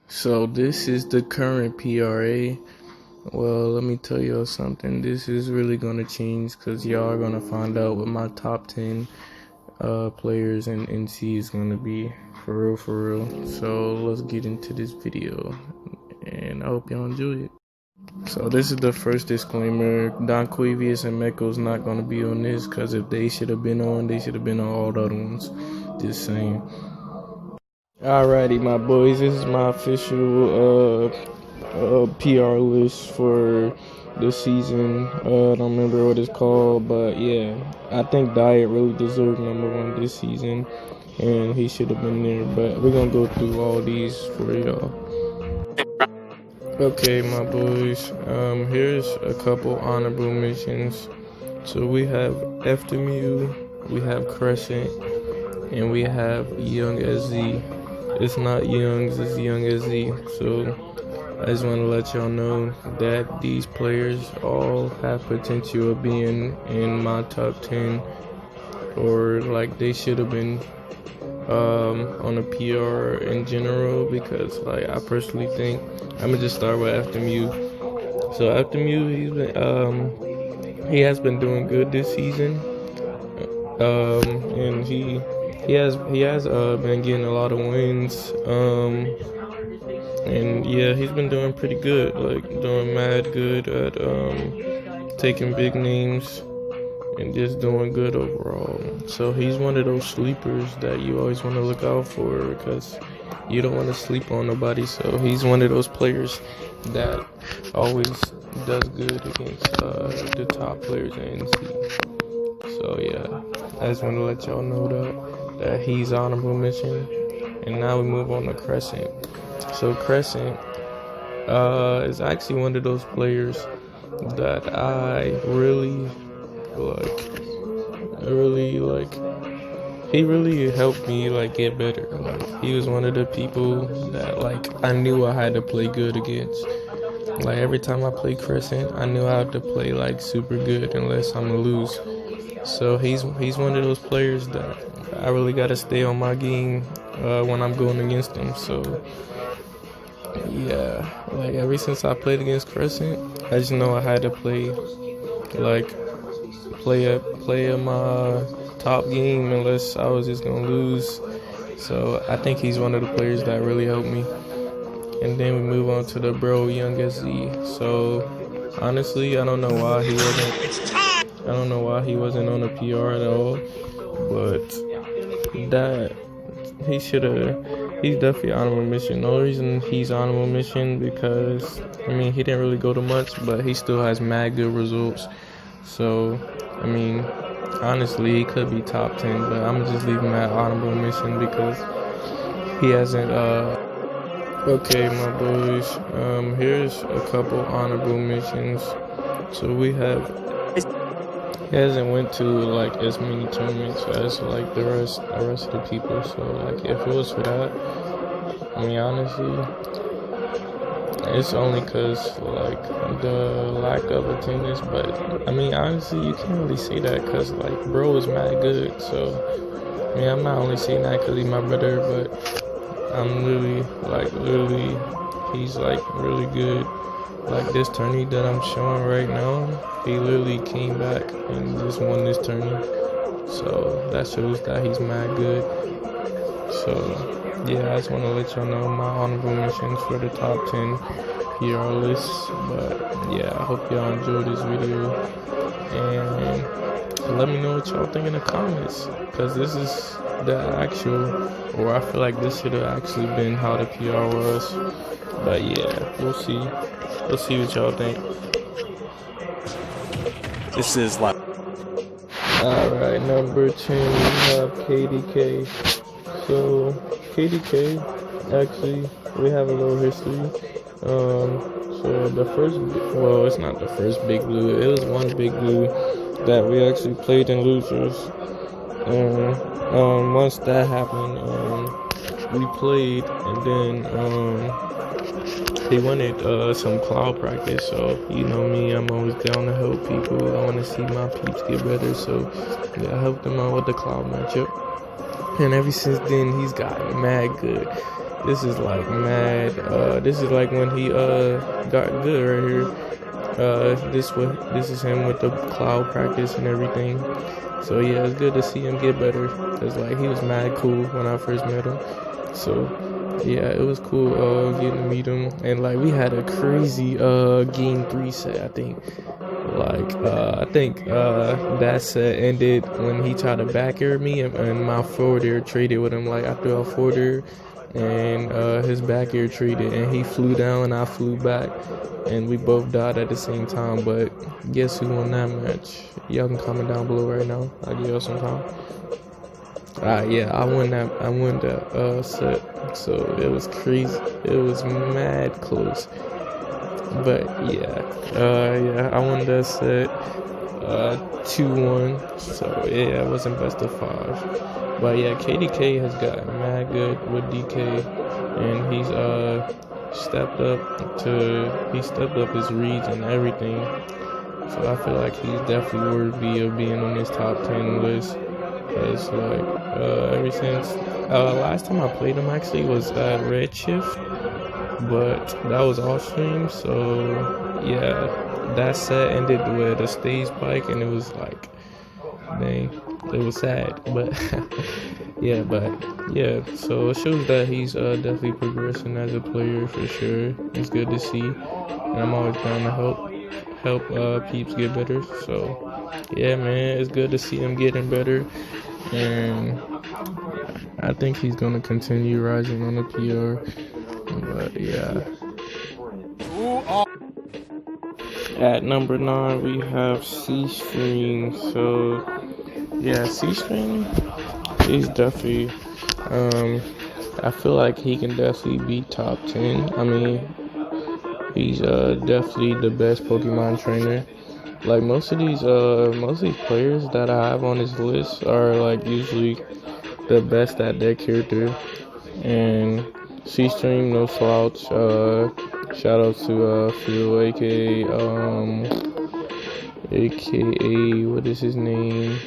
So this is the current PRA. Well, let me tell y'all something. This is really gonna change because y'all are gonna find out what my top 10 players in NC is gonna be, for real. So let's get into this video, and I hope y'all enjoy it. So this is the first disclaimer. Don Quavius and Meko's not gonna be on this because if they should have been on, they should have been on all the other ones. Just saying. Alrighty, my boys, this is my official PR list for this season. I don't remember what it's called, but yeah, I think Diet really deserved #1 this season, and he should have been there. But we're gonna go through all these for y'all. Okay, my boys, here's a couple honorable mentions. So we have FMU, we have Crescent, and we have Young SZ. It's not Youngs, it's Young SZ. So I just want to let y'all know that these players all have potential of being in my top 10, or like they should have been on a PR in general, because like I personally think I'm gonna just start with FMU. So FMU, he has been doing good this season, and he has been getting a lot of wins, and yeah, he's been doing pretty good, like doing mad good at taking big names and just doing good overall. So he's one of those sleepers that you always want to look out for, because you don't want to sleep on nobody. So he's one of those players that always does good against the top players in NC. So yeah, I just want to let y'all know that he's honorable mention. And now we move on to Crescent. So Crescent is actually one of those players that I really like. He really helped me like get better. Like he was one of the people that like I knew I had to play good against. Like every time I play Crescent, I knew I had to play like super good unless I'm gonna lose. So he's one of those players that I really gotta stay on my game when I'm going against him. So yeah, like ever since I played against Crescent, I just know I had to play my top game unless I was just gonna lose. So I think he's one of the players that really helped me. And then we move on to the bro Young SZ. So honestly, I don't know why he wasn't on the PR at all, but he's definitely honorable mention. The only reason he's honorable mention because I mean he didn't really go to much, but he still has mad good results. So I mean honestly he could be top 10, but I'm gonna just leave him at honorable mention because he hasn't okay, my boys, here's a couple honorable mentions. So we have, he hasn't went to like as many tournaments as like the rest of the people. So like if it was for that, I mean honestly, it's only cause like the lack of attendance. But I mean honestly, you can't really say that cause like bro is mad good. So I mean I'm not only saying that cause he's my brother, but I'm literally, he's like really good. Like this tourney that I'm showing right now, he literally came back and just won this tourney. So that shows that he's mad good. So yeah, I just want to let y'all know my honorable mentions for the top 10 PR list. But yeah, I hope y'all enjoyed this video, and let me know what y'all think in the comments, because this is the actual, or I feel like this should have actually been how the PR was. But yeah, we'll see what y'all think. This is like alright, number 10 we have KDK. So KDK, actually we have a little history. So the first, well, it's not the first Big Blue, it was one Big Blue that we actually played in losers. Once that happened, we played, and then he wanted some cloud practice. So you know me, I'm always down to help people. I want to see my peeps get better. So yeah, I helped him out with the cloud matchup, and ever since then he's gotten mad good. This is like mad. This is like when he got good right here. This is him with the cloud practice and everything. So yeah, it's good to see him get better. Cause like he was mad cool when I first met him. So yeah, it was cool getting to meet him. And like we had a crazy game 3 set, I think. Like I think that set ended when he tried to back air me, and my forwarder traded with him. Like I threw out forwarder and his back air traded, and he flew down and I flew back, and we both died at the same time. But guess who won that match? Y'all can comment down below right now. I'll give y'all some time. Yeah, I won that set. So it was crazy. It was mad close. But yeah, I won that set 2-1. So yeah, it wasn't best of 5. But yeah, KDK has gotten mad good with DK, and he's stepped up his reads and everything. So I feel like he's definitely worthy of being on this top 10 list. Cause like ever since last time I played him actually was at Redshift, but that was off stream. So yeah, that set ended with a stage spike, and it was like, dang, it was sad. But yeah, so it shows that he's definitely progressing as a player for sure. It's good to see, and I'm always down to help peeps get better. So yeah, man, it's good to see him getting better, and I think he's gonna continue rising on the PR. But yeah. At number 9 we have C-String. So yeah, C-String, he's definitely I feel like he can definitely be top 10. I mean, he's definitely the best Pokemon trainer. Like most of these players that I have on this list are like usually the best at their character. And C-String, no slouch. Shout out to Phil, aka what is his name?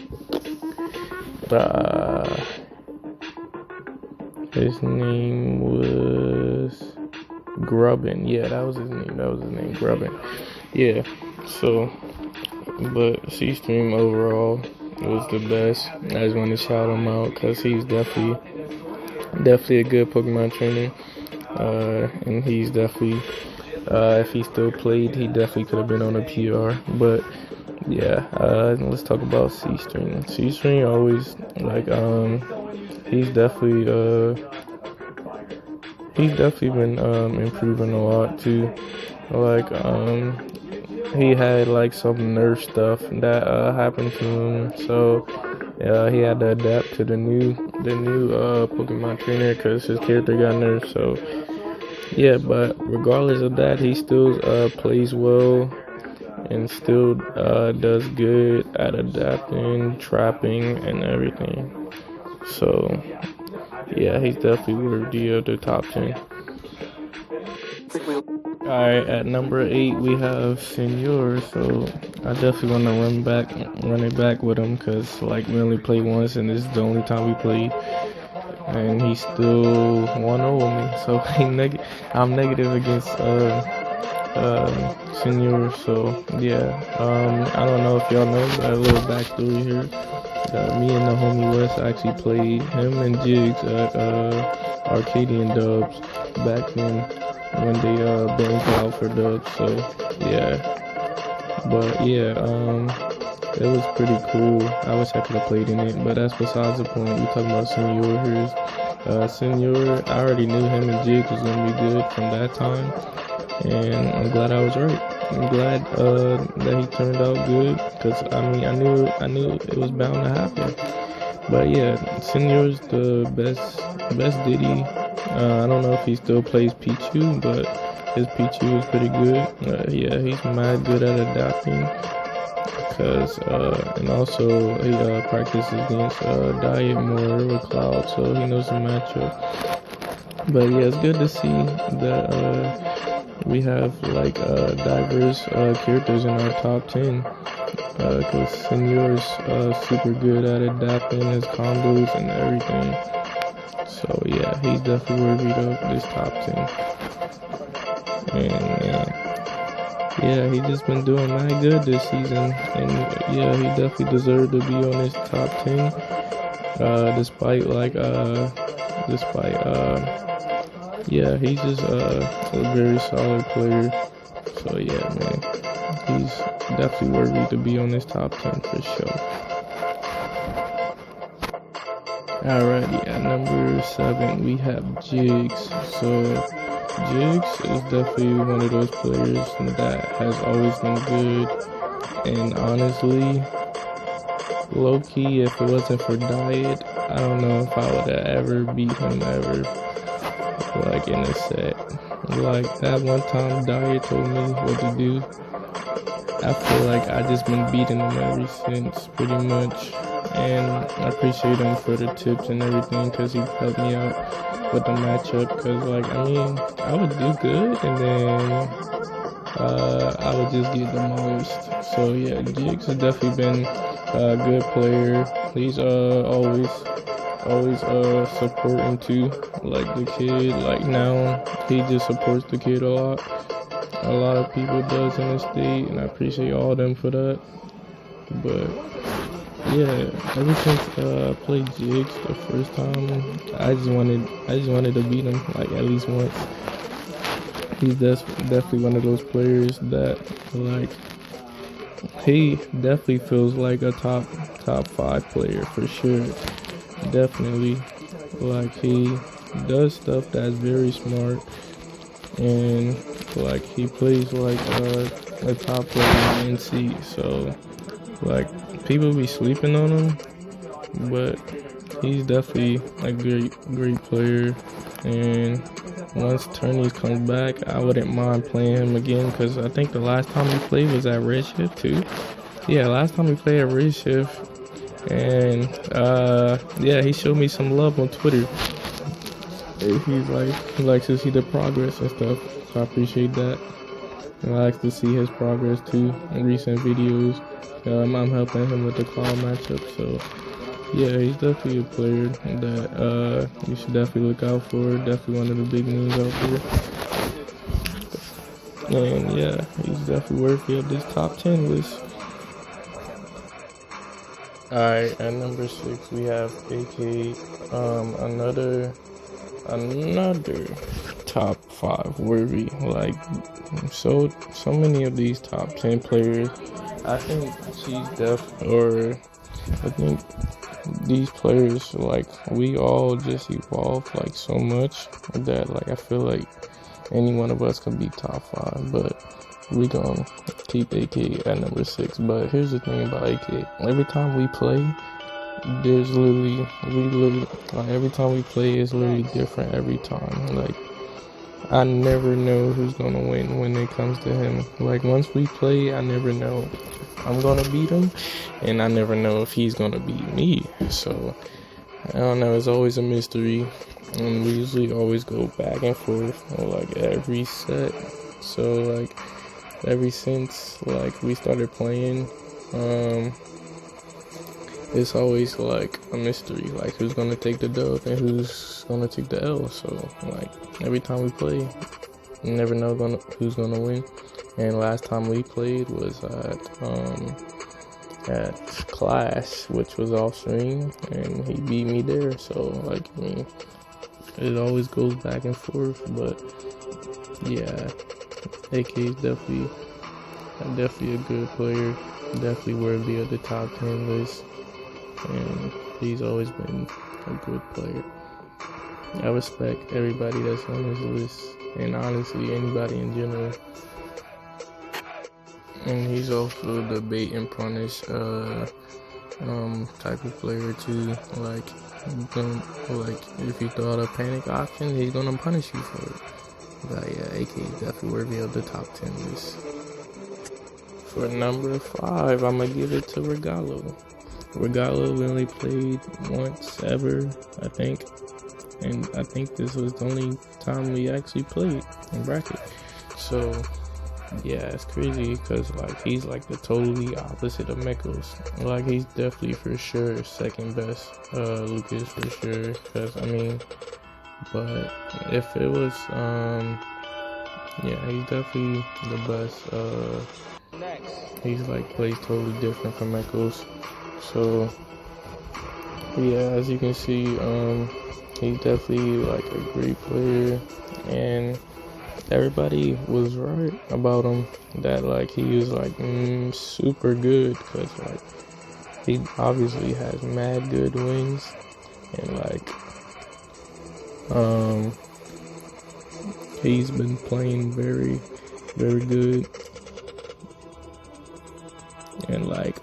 His name was Grubbin. Yeah, that was his name. Grubbin. Yeah. So, but C-Stream overall was the best. I just want to shout him out because he's definitely a good Pokemon trainer. And he's definitely, if he still played, he definitely could have been on a PR. But yeah, let's talk about C-String. C-String always like he's definitely been improving a lot too. Like he had like some nerf stuff that happened to him, so he had to adapt to the new Pokemon trainer because his character got nerfed. So yeah, but regardless of that, he still plays well and still does good at adapting, trapping, and everything. So yeah, he's definitely worthy of the top 10. Alright, at number 8 we have Senor. So I definitely want to run it back with him because like we only played once and this is the only time we played, and he still won over me. So I'm negative against Senor. So yeah, I don't know if y'all know, but a little backstory here. Me and the homie West actually played him and Jigs at Arcadian Dubs back then when they banned out for Dubs. So yeah, but yeah, it was pretty cool. I wish I could have played in it, but that's besides the point. We talking about Senor here. Senor, I already knew him and Jigs was gonna be good from that time, and I'm glad I was right. I'm glad that he turned out good, because I mean I knew it was bound to happen. But yeah, Senor's the best Diddy. I don't know if he still plays Pichu, but his Pichu is pretty good. Yeah, he's mad good at adapting, because and also he practices against Diet more with Cloud, so he knows the matchup. But yeah, it's good to see that we have like diverse characters in our top 10, because Senor's super good at adapting his combos and everything. So yeah, he's definitely worthy of this top 10. And yeah, he just been doing mad good this season, and yeah, he definitely deserved to be on this top 10. Despite yeah, he's just a very solid player. So yeah, man, he's definitely worthy to be on this top 10 for sure. Alrighty, at number 7 we have Jigs. So Jigs is definitely one of those players that has always been good, and honestly, low-key, if it wasn't for Diet, I don't know if I would have ever beat him ever, like in a set. Like that one time Diet told me what to do, I feel like I just been beating him ever since, pretty much. And I appreciate him for the tips and everything, because he helped me out with the matchup. Because like, I mean, I would do good, and then I would just get demolished. So yeah, Jigs has definitely been a good player. He's always supporting too, like the kid. Like now, he just supports the kid a lot of people does in the state, and I appreciate all of them for that. But yeah, ever since I played Jigs the first time, I just wanted to beat him like at least once. He's definitely one of those players that, like, he definitely feels like a top 5 player for sure. Definitely, like, he does stuff that's very smart, and like he plays like a top player in NC. So like, people be sleeping on him, but he's definitely a great player. And once Turney's comes back, I wouldn't mind playing him again, because I think the last time we played was at Redshift too. Yeah, last time we played at Redshift, and yeah, he showed me some love on Twitter. He likes to see the progress and stuff, so I appreciate that. And I like to see his progress too in recent videos. I'm helping him with the Cloud matchup, so yeah, he's definitely a player that you should definitely look out for. Definitely one of the big names out there. And yeah, he's definitely worthy of this top 10 list. Alright, at number 6 we have AK, another top 5 worthy. Like, so many of these top 10 players, I think I think these players, like, we all just evolved like so much that, like, I feel like any one of us can be top 5, but we gonna keep AK at number 6. But here's the thing about AK: every time we play, like, every time we play is literally different every time. Like, I never know who's gonna win when it comes to him. Like, once we play, I never know I'm gonna beat him, and I never know if he's gonna beat me. So I don't know, it's always a mystery, and we usually always go back and forth, like, every set. So like, ever since like we started playing, it's always like a mystery, like who's gonna take the dub and who's gonna take the L. So like, every time we play, you never know who's gonna win. And last time we played was at Clash, which was off stream, and he beat me there. So like, I mean, it always goes back and forth. But yeah, AK is definitely a good player, definitely worthy of the top 10 list, and he's always been a good player. I respect everybody that's on this list, and honestly anybody in general. And he's also the bait and punish type of player too. Like, if you throw out a panic option, he's gonna punish you for it. But yeah, AK is definitely worthy of the top 10 list. For number 5, I'm gonna give it to Regalo. Regalo only played once ever, I think, and I think this was the only time we actually played in bracket. So yeah, it's crazy because like he's like the totally opposite of Mekos. Like he's definitely for sure second best Lucas for sure. Cause I mean, but if it was yeah, he's definitely the best. He's like plays totally different from Mekos. So yeah, as you can see, he's definitely like a great player, and everybody was right about him that like he was like super good because like he obviously has mad good wings, and like he's been playing very good, and like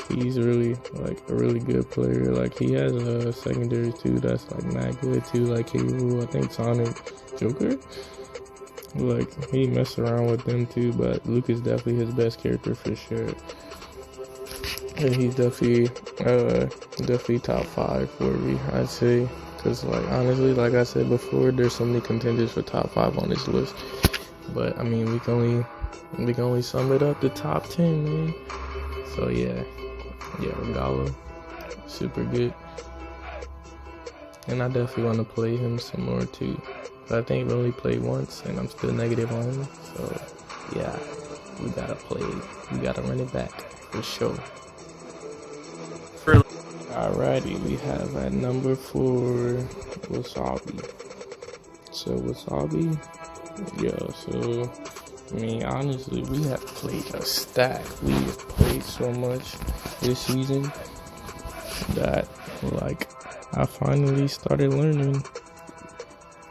he's really like a really good player. Like he has a secondary too that's like mad good too, like he I think Sonic Joker. Like he messed around with them too, but Luke is definitely his best character for sure. And he's definitely top 5 for me, I'd say. Cause like honestly, like I said before, there's so many contenders for top 5 on this list. But I mean, we can only sum it up to top 10, man. So yeah, Regalo, super good. And I definitely want to play him some more too. But I think we only played once, and I'm still negative on him. So yeah, we gotta run it back for sure. Alrighty, we have at number 4 Wasabi. So Wasabi, yeah. So I mean, honestly, we have played a stack. We have played so much this season that like I finally started learning.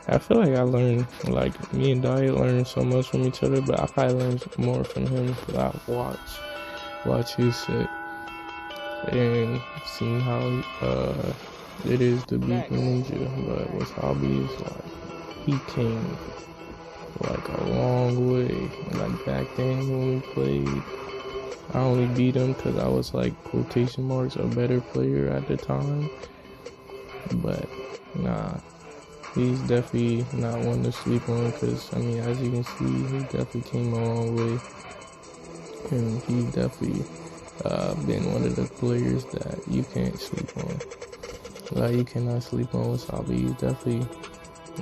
I feel like I learned, like, me and Diet learned so much from each other, but I probably learned more from him because I watch his set and seen how it is to beat Ninja. But Wasabi is like, he came like a long way. Like back then when we played, I only beat him because I was like quotation marks a better player at the time. But nah. He's definitely not one to sleep on because, I mean, as you can see, he definitely came a long way. And he's definitely been one of the players that you can't sleep on. Like, you cannot sleep on Wasabi. He's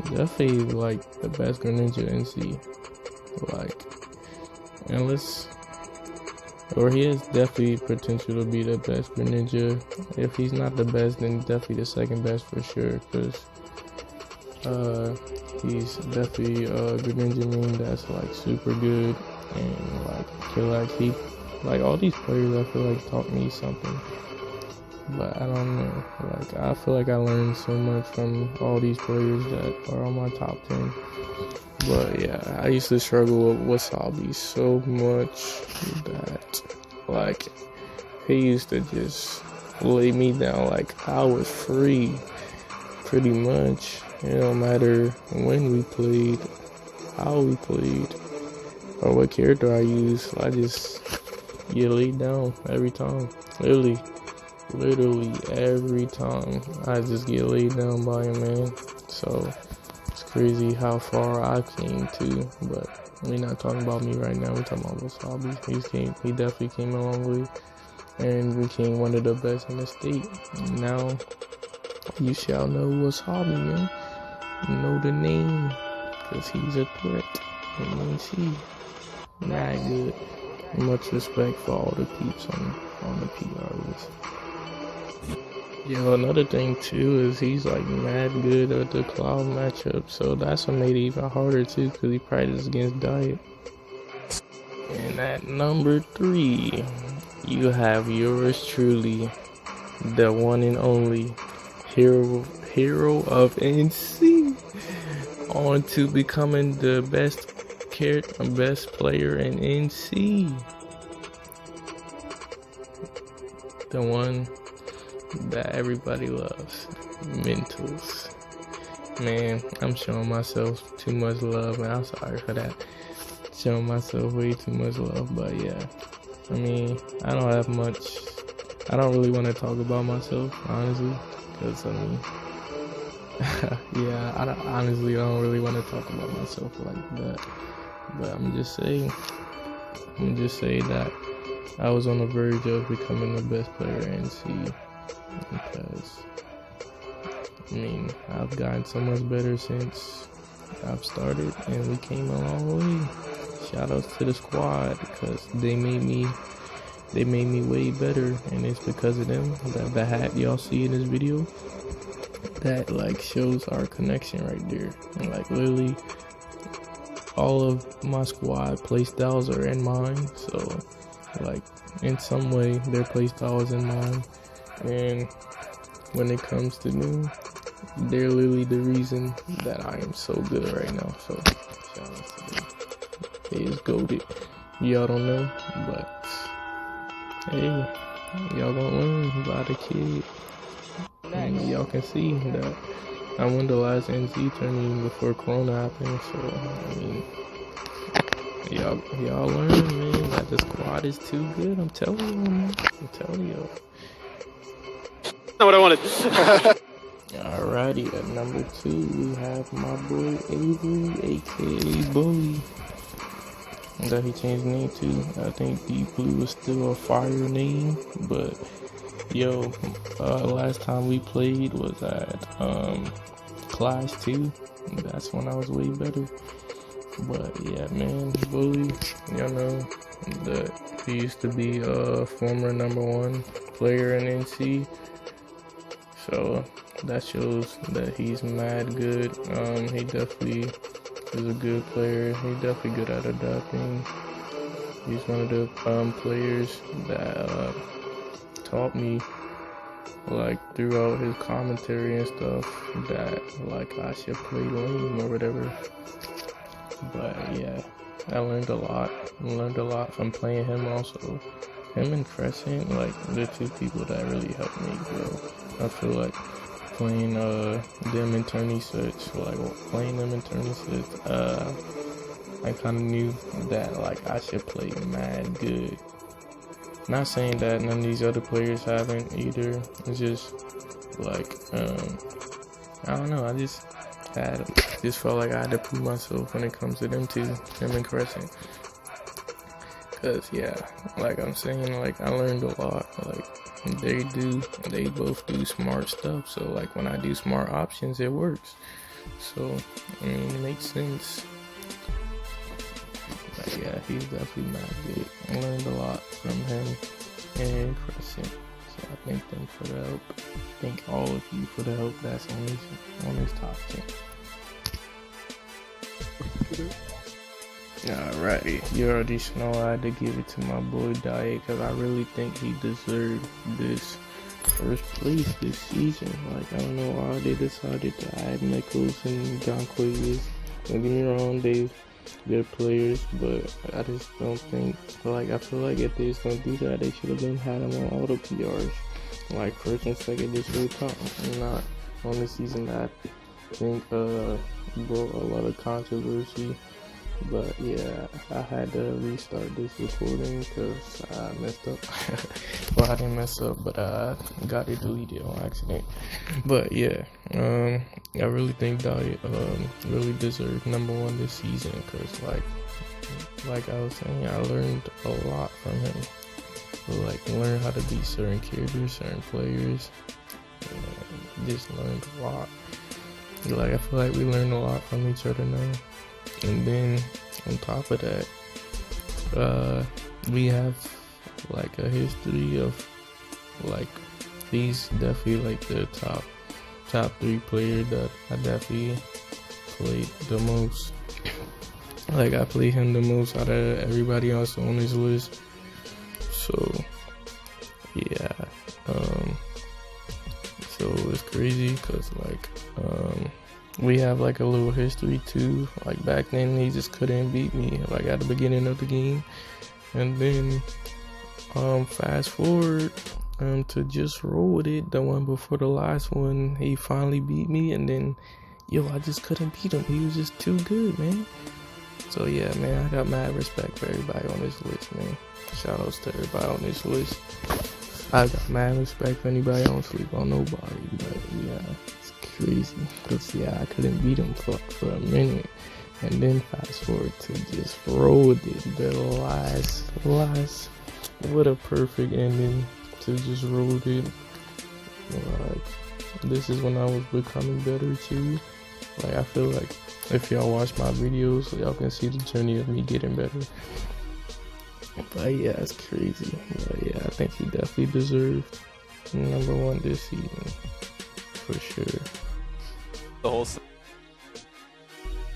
definitely like the best Greninja NC. Like, or he has definitely potential to be the best Greninja. If he's not the best, then definitely the second best for sure. Because he's definitely a Greninja meme that's like super good, and like I feel like all these players I feel like taught me something. But I don't know, like I feel like I learned so much from all these players that are on my top 10. But yeah, I used to struggle with Wasabi so much that like he used to just lay me down like I was free pretty much. It don't matter when we played, how we played, or what character I used. I just get laid down every time. Literally every time. I just get laid down by him, man. So it's crazy how far I came to. But we're not talking about me right now. We're talking about Wasabi. He definitely came a long way and became one of the best in the state. And now you shall know Wasabi, man. Know the name, cause he's a threat. And see, mad good. Much respect for all the peeps on the PR list. Yo, another thing too is he's like mad good at the Cloud matchup, so that's what made it even harder too, cause he practiced against Diet. And at number 3, you have yours truly, the one and only hero of NC, on to becoming the best player in NC. The one that everybody loves, Mentals. Man, I'm showing myself too much love, man. I'm sorry for that. Showing myself way too much love, but yeah. I mean, I don't have much. I don't really want to talk about myself, honestly, because I mean, yeah, I don't really want to talk about myself like that. But I'm just saying that I was on the verge of becoming the best player in NC, because I mean, I've gotten so much better since I've started, and we came a long way. Shoutouts to the squad, because they made me way better, and it's because of them. The hat y'all see in this video, that like shows our connection right there. And like literally all of my squad playstyles are in mine, so like in some way their playstyle is in mine, and when it comes to me, they're literally the reason that I am so good right now. So shout out to them. They is goated. Y'all don't know, but hey, y'all gonna learn by the kid. And y'all can see that I won the last NC tournament before Corona happened, so I mean, y'all learn, man, that the squad is too good. I'm telling you, man. I'm telling you. Not what I wanted. Alrighty, at number 2 we have my boy Avery, aka Bully, that he changed his name to. I think Deep Blue was still a fire name, but yo, last time we played was at Clash 2. That's when I was way better. But yeah, man, Bully, y'all know that he used to be a former #1 player in NC. So that shows that he's mad good. He definitely is a good player. He's definitely good at adapting. He's one of the players that taught me, like throughout his commentary and stuff, that like I should play lame or whatever. But yeah, I learned a lot from playing him also. Him and Crescent, like the two people that really helped me grow. I feel like playing them in tourney sets, I kind of knew that like I should play mad good. Not saying that none of these other players haven't either. It's just like I don't know. I just felt like I had to prove myself when it comes to them two, him and Crescent. Cause yeah, like I'm saying, like I learned a lot. Like they both do smart stuff. So like when I do smart options, it works. So I mean, it makes sense. But yeah, he's definitely mad good. I learned a lot from him and Crescent. So I thank them for the help. Thank all of you for the help that's on his top 10. Alright, you already know I had to give it to my boy Diet, because I really think he deserved this first place this season. Like, I don't know why they decided to add Nichols and John Quavius. Don't get me wrong, they're good players, but I just don't think, like, I feel like if they was gonna do that, they should have been had them on all the PRs. Like, first and second, just really top, and not on the season that I think brought a lot of controversy. But yeah, I had to restart this recording because I messed up. Well, I didn't mess up, but I got it deleted on accident. But yeah, I really think Diet really deserved #1 this season, because like I was saying, I learned a lot from him. Like, learn how to beat certain characters, certain players. Just learned a lot. Like, I feel like we learned a lot from each other now. And then on top of that, we have like a history of like, he's definitely like the top 3 player that I definitely played the most. Like, I played him the most out of everybody else on his list. So yeah, so it's crazy because like we have like a little history too. Like, back then he just couldn't beat me, like at the beginning of the game. And then fast forward to just roll with it, the one before the last one, he finally beat me. And then I just couldn't beat him. He was just too good, man. So yeah, man, I got mad respect for everybody on this list, man. Shoutouts to everybody on this list. I got mad respect for anybody. I don't sleep on nobody, but yeah, it's crazy. Cause yeah, I couldn't beat him for a minute. And then fast forward to just rolled it. The last, what a perfect ending to just rolled it. Like, this is when I was becoming better too. Like, I feel like if y'all watch my videos, y'all can see the journey of me getting better. But yeah, it's crazy. But yeah, I think he definitely deserved #1 this season for sure. The whole.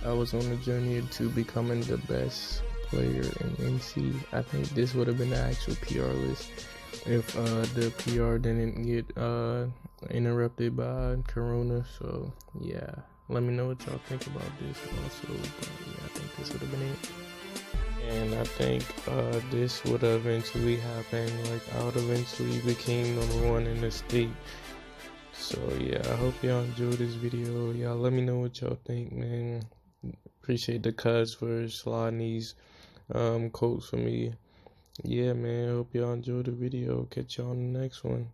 I was on the journey to becoming the best player in NC. I think this would have been the actual PR list if the PR didn't get interrupted by Corona. So yeah, let me know what y'all think about this also. But yeah, I think this would have been it. And I think this would eventually happen. Like, I would eventually became #1 in the state. So yeah, I hope y'all enjoyed this video. Y'all let me know what y'all think, man. Appreciate the cuz for sliding these quotes for me. Yeah, man, hope y'all enjoyed the video. Catch y'all on the next one.